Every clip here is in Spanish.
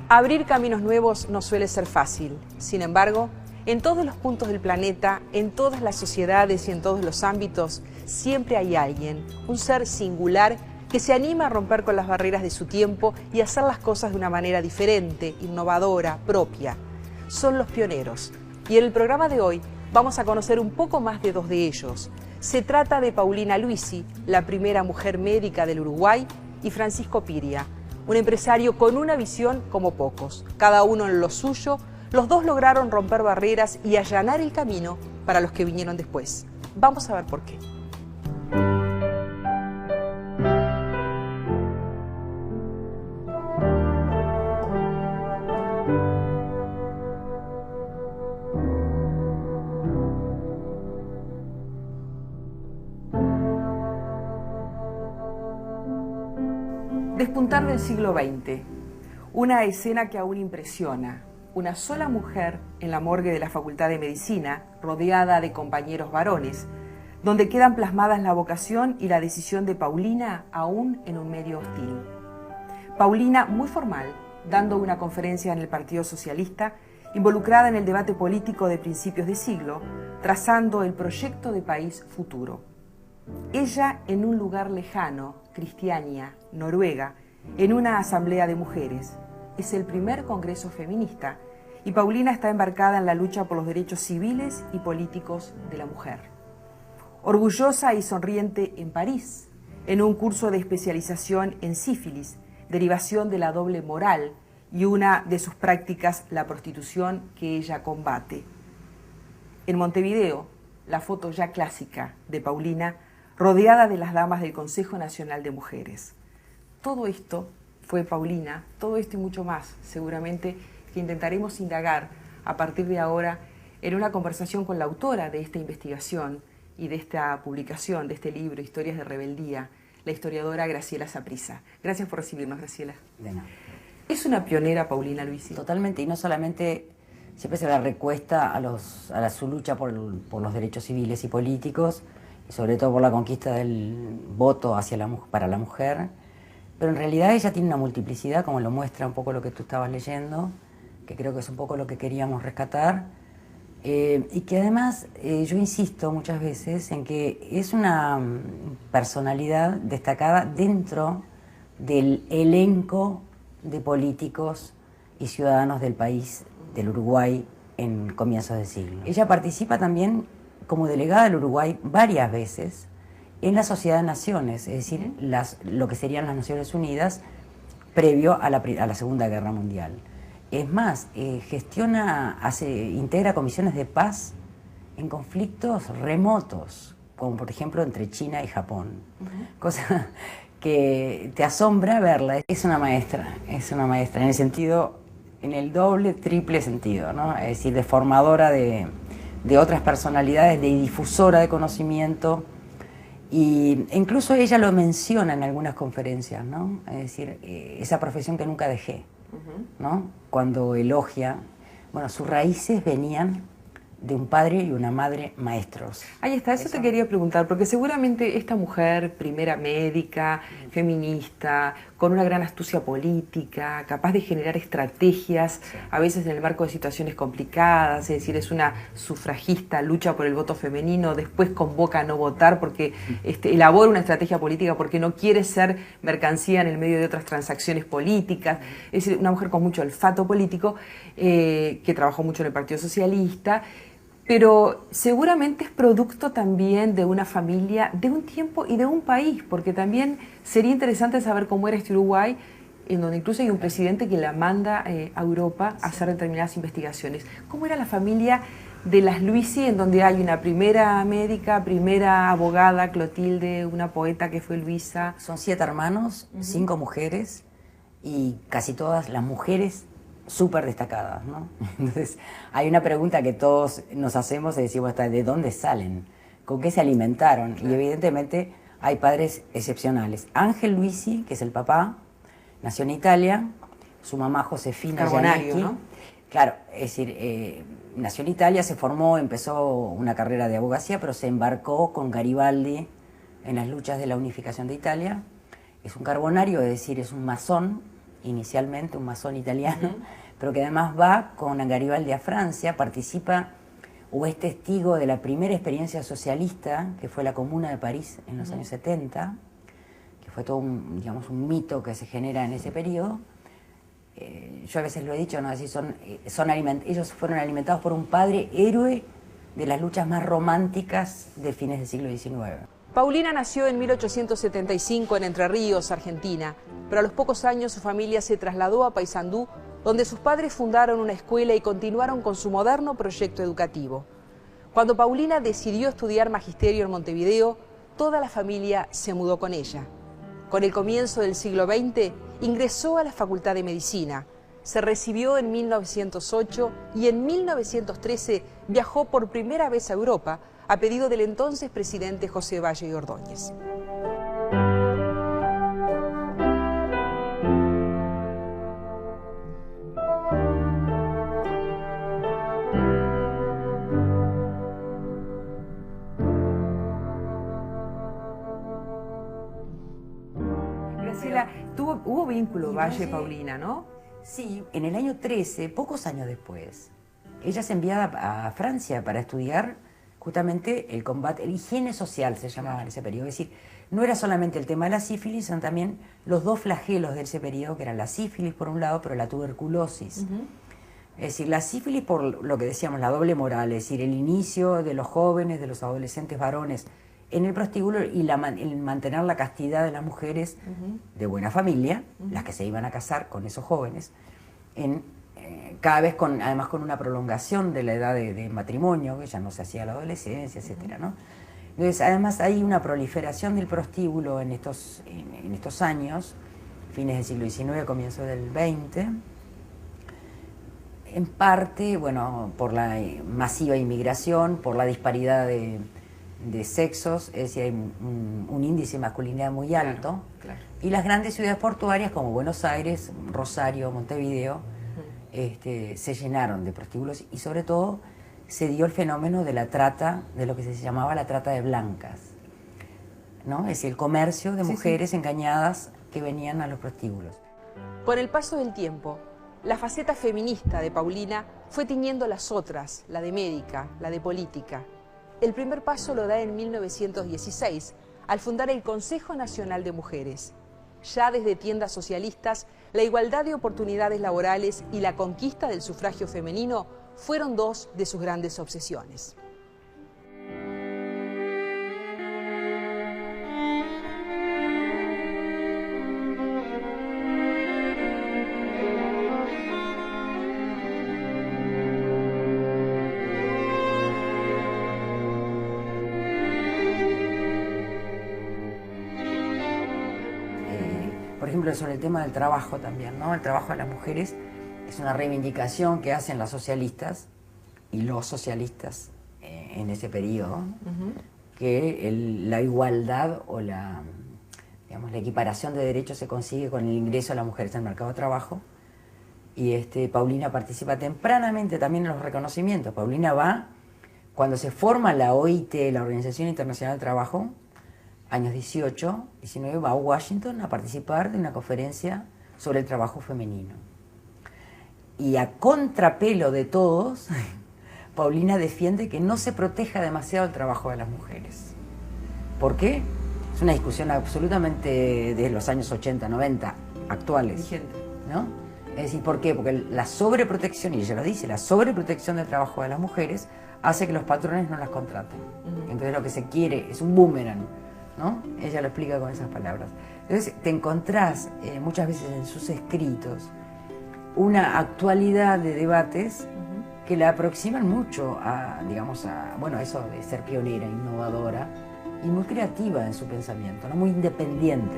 Abrir caminos nuevos no suele ser fácil. Sin embargo, en todos los puntos del planeta, en todas las sociedades y en todos los ámbitos, siempre hay alguien, un ser singular que se anima a romper con las barreras de su tiempo y hacer las cosas de una manera diferente, innovadora, propia. Son los pioneros. Y en el programa de hoy vamos a conocer un poco más de dos de ellos. Se trata de Paulina Luisi, la primera mujer médica del Uruguay, y Francisco Piria, un empresario con una visión como pocos. Cada uno en lo suyo, los dos lograron romper barreras y allanar el camino para los que vinieron después. Vamos a ver por qué. Despuntar del siglo XX, una escena que aún impresiona. Una sola mujer en la morgue de la Facultad de Medicina, rodeada de compañeros varones, donde quedan plasmadas la vocación y la decisión de Paulina aún en un medio hostil. Paulina, muy formal, dando una conferencia en el Partido Socialista, involucrada en el debate político de principios de siglo, trazando el proyecto de país futuro. Ella en un lugar lejano, Cristiania, Noruega, en una asamblea de mujeres. Es el primer congreso feminista y Paulina está embarcada en la lucha por los derechos civiles y políticos de la mujer. Orgullosa y sonriente en París, en un curso de especialización en sífilis, derivación de la doble moral y una de sus prácticas, la prostitución que ella combate. En Montevideo, la foto ya clásica de Paulina, rodeada de las damas del Consejo Nacional de Mujeres. Todo esto fue Paulina, todo esto y mucho más, seguramente, que intentaremos indagar a partir de ahora en una conversación con la autora de esta investigación y de esta publicación, de este libro, Historias de Rebeldía, la historiadora Graciela Saprissa. Gracias por recibirnos, Graciela. De nada. ¿Es una pionera Paulina Luisi? Totalmente, y no solamente siempre se la recuesta a su lucha por los derechos civiles y políticos, y sobre todo por la conquista del voto para la mujer, pero en realidad ella tiene una multiplicidad, como lo muestra un poco lo que tú estabas leyendo, que creo que es un poco lo que queríamos rescatar, y que además yo insisto muchas veces en que es una personalidad destacada dentro del elenco de políticos y ciudadanos del país, del Uruguay, en comienzos de siglo. Ella participa también como delegada del Uruguay varias veces en la Sociedad de Naciones, es decir, lo que serían las Naciones Unidas previo a la Segunda Guerra Mundial. Es más, integra comisiones de paz en conflictos remotos, como por ejemplo entre China y Japón, cosa que te asombra verla. Es una maestra en el sentido, en el doble, triple sentido, ¿no? Es decir, de formadora de otras personalidades, de difusora de conocimiento, e incluso ella lo menciona en algunas conferencias, ¿no? Es decir, esa profesión que nunca dejé, ¿no? Cuando elogia, bueno, sus raíces venían de un padre y una madre maestros. Ahí está, eso te quería preguntar, porque seguramente esta mujer, primera médica, feminista, con una gran astucia política, capaz de generar estrategias, a veces en el marco de situaciones complicadas, es decir, es una sufragista, lucha por el voto femenino, después convoca a no votar porque elabora una estrategia política porque no quiere ser mercancía en el medio de otras transacciones políticas, es decir, una mujer con mucho olfato político, que trabajó mucho en el Partido Socialista, pero seguramente es producto también de una familia, de un tiempo y de un país, porque también sería interesante saber cómo era este Uruguay, en donde incluso hay un presidente que la manda a Europa a hacer determinadas investigaciones. ¿Cómo era la familia de las Luisi, en donde hay una primera médica, primera abogada, Clotilde, una poeta que fue Luisa? Son 7 hermanos, 5 mujeres, y casi todas las mujeres súper destacadas, ¿no? Entonces, hay una pregunta que todos nos hacemos, y decimos, ¿de dónde salen? ¿Con qué se alimentaron? Claro. Y evidentemente hay padres excepcionales. Ángel Luisi, que es el papá, nació en Italia, su mamá Josefina Carbonario, Gianecchi, ¿no? Claro, es decir, nació en Italia, se formó, empezó una carrera de abogacía, pero se embarcó con Garibaldi en las luchas de la unificación de Italia. Es un carbonario, es decir, es un masón, inicialmente, un masón italiano, pero que además va con Garibaldi a Francia, participa o es testigo de la primera experiencia socialista, que fue la Comuna de París en los años 70, que fue todo un, digamos, un mito que se genera en ese periodo. Yo a veces lo he dicho, ¿no? Así ellos fueron alimentados por un padre héroe de las luchas más románticas de fines del siglo XIX. Paulina nació en 1875 en Entre Ríos, Argentina, pero a los pocos años su familia se trasladó a Paysandú, donde sus padres fundaron una escuela y continuaron con su moderno proyecto educativo. Cuando Paulina decidió estudiar magisterio en Montevideo, toda la familia se mudó con ella. Con el comienzo del siglo XX, ingresó a la Facultad de Medicina, se recibió en 1908 y en 1913 viajó por primera vez a Europa a pedido del entonces presidente José Valle y Ordóñez. Graciela, hubo vínculo Valle-Paulina, ¿no? Sí, en el año 13, pocos años después, ella es enviada a Francia para estudiar justamente el combate, la higiene social se llamaba en ese periodo. Es decir, no era solamente el tema de la sífilis, sino también los dos flagelos de ese periodo, que eran la sífilis por un lado, pero la tuberculosis. Es decir, la sífilis por lo que decíamos, la doble moral, es decir, el inicio de los jóvenes, de los adolescentes varones en el prostíbulo y el mantener la castidad de las mujeres de buena familia, las que se iban a casar con esos jóvenes, cada vez además con una prolongación de la edad de matrimonio, que ya no se hacía a la adolescencia, etcétera, ¿no? Entonces, además hay una proliferación del prostíbulo en estos años, fines del siglo XIX, comienzo del XX, en parte, bueno, por la masiva inmigración, por la disparidad de sexos, es decir, hay un índice de masculinidad muy alto, claro. Y las grandes ciudades portuarias como Buenos Aires, Rosario, Montevideo, se llenaron de prostíbulos y sobre todo se dio el fenómeno de la trata, de lo que se llamaba la trata de blancas, ¿no? Es decir, el comercio de mujeres engañadas que venían a los prostíbulos. Con el paso del tiempo, la faceta feminista de Paulina fue tiñendo las otras, la de médica, la de política. El primer paso lo da en 1916, al fundar el Consejo Nacional de Mujeres. Ya desde tiendas socialistas, la igualdad de oportunidades laborales y la conquista del sufragio femenino fueron dos de sus grandes obsesiones. Por ejemplo, sobre el tema del trabajo también, ¿no? El trabajo de las mujeres es una reivindicación que hacen las socialistas y los socialistas en ese periodo, que la igualdad o la equiparación de derechos se consigue con el ingreso de las mujeres al mercado de trabajo. Y Paulina participa tempranamente también en los reconocimientos. Paulina va, cuando se forma la OIT, la Organización Internacional del Trabajo, años 18, 19, va a Washington a participar de una conferencia sobre el trabajo femenino. Y a contrapelo de todos, Paulina defiende que no se proteja demasiado el trabajo de las mujeres. ¿Por qué? Es una discusión absolutamente de los años 80, 90, actuales. Vigente. ¿No? Es decir, ¿por qué? Porque la sobreprotección, y ella lo dice, la sobreprotección del trabajo de las mujeres hace que los patrones no las contraten. Entonces lo que se quiere es un boomerang, ¿no? Ella lo explica con esas palabras. Entonces te encontrás muchas veces en sus escritos una actualidad de debates que la aproximan mucho a, bueno, eso de ser pionera, innovadora y muy creativa en su pensamiento, ¿no? Muy independiente.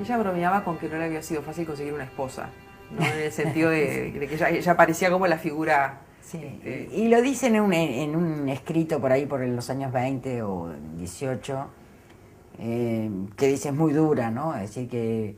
Ella bromeaba con que no le había sido fácil conseguir una esposa, ¿no? En el sentido de que ella parecía como la figura... Sí. Y lo dicen en un escrito por ahí por los años 20 o 18, que dice es muy dura, ¿no? Es decir, que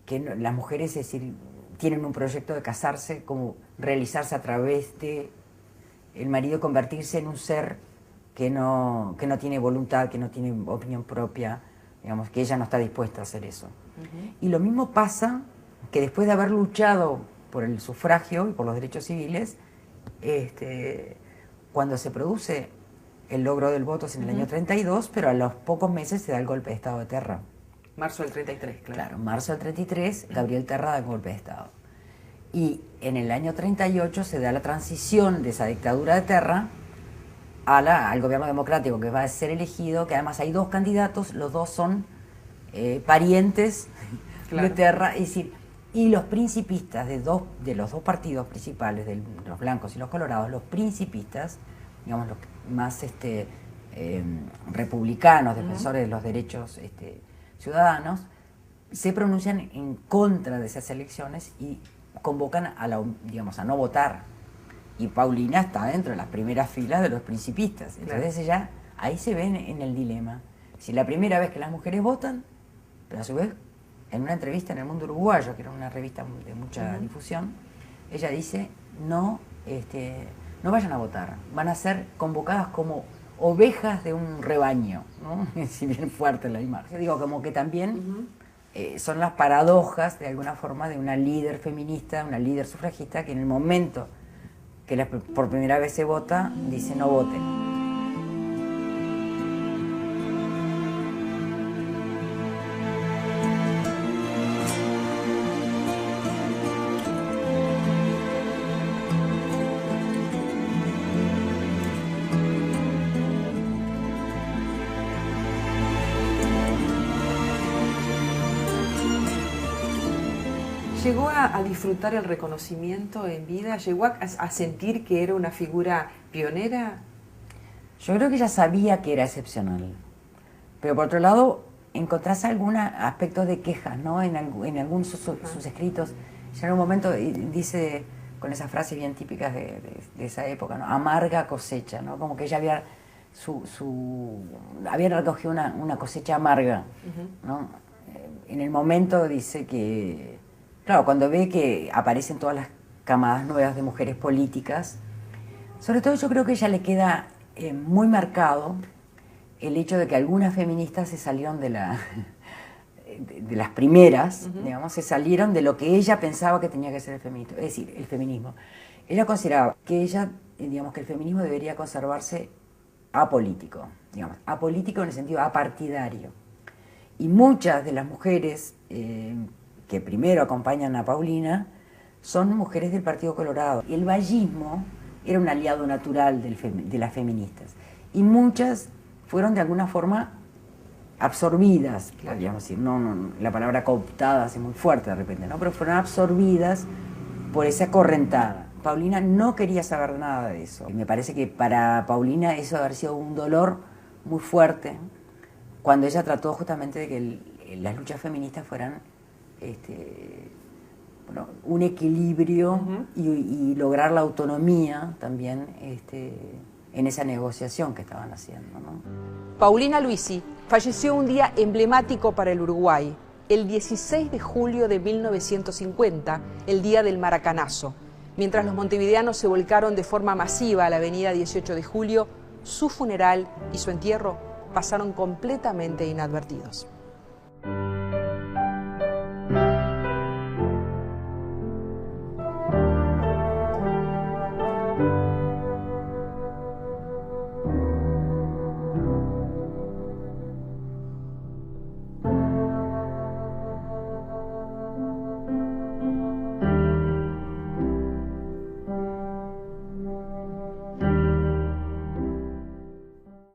las mujeres, es decir, tienen un proyecto de casarse, como realizarse a través de el marido, convertirse en un ser que no tiene voluntad, que no tiene opinión propia, digamos, que ella no está dispuesta a hacer eso. Y lo mismo pasa que después de haber luchado por el sufragio y por los derechos civiles, cuando se produce el logro del voto es en el año 32, pero a los pocos meses se da el golpe de Estado de Terra. Marzo del 33, claro. Claro, marzo del 33, Gabriel Terra da el golpe de Estado. Y en el año 38 se da la transición de esa dictadura de Terra al gobierno democrático que va a ser elegido, que además hay dos candidatos, los dos son parientes de Terra, es decir, y los principistas de los dos partidos principales, de los blancos y los colorados, los principistas, digamos los más republicanos, defensores de los derechos ciudadanos, se pronuncian en contra de esas elecciones y convocan a no votar. Y Paulina está dentro de las primeras filas de los principistas. Entonces ella, ahí se ven en el dilema. Si la primera vez que las mujeres votan, pero a su vez, en una entrevista en El Mundo Uruguayo, que era una revista de mucha difusión, ella dice, no vayan a votar, van a ser convocadas como ovejas de un rebaño, ¿no? Si bien fuerte la imagen. Digo, como que también son las paradojas, de alguna forma, de una líder feminista, una líder sufragista, que en el momento que por primera vez se vota, dice no voten. ¿Llegó a disfrutar el reconocimiento en vida? ¿Llegó a sentir que era una figura pionera? Yo creo que ella sabía que era excepcional. Pero por otro lado, encontrás algunos aspectos de quejas, ¿no? En algunos sus escritos. Ya en un momento dice, con esas frases bien típicas de esa época, ¿no? Amarga cosecha, ¿no? Como que ella había recogido una cosecha amarga, ¿no? En el momento dice que... Claro, cuando ve que aparecen todas las camadas nuevas de mujeres políticas, sobre todo yo creo que a ella le queda muy marcado el hecho de que algunas feministas se salieron de las primeras, digamos, se salieron de lo que ella pensaba que tenía que ser el feminismo, es decir, el feminismo. Ella consideraba que que el feminismo debería conservarse apolítico, digamos, apolítico en el sentido apartidario. Y muchas de las mujeres que primero acompañan a Paulina, son mujeres del Partido Colorado. Y el vallismo era un aliado natural de las feministas. Y muchas fueron de alguna forma absorbidas, podríamos decir. La palabra cooptadas es muy fuerte de repente, ¿no? Pero fueron absorbidas por esa correntada. Paulina no quería saber nada de eso. Y me parece que para Paulina eso debe haber sido un dolor muy fuerte cuando ella trató justamente de que las luchas feministas fueran un equilibrio y lograr la autonomía también en esa negociación que estaban haciendo, ¿no? Paulina Luisi falleció un día emblemático para el Uruguay, el 16 de julio de 1950, el día del Maracanazo. Mientras los montevideanos se volcaron de forma masiva a la avenida 18 de julio, su funeral y su entierro pasaron completamente inadvertidos.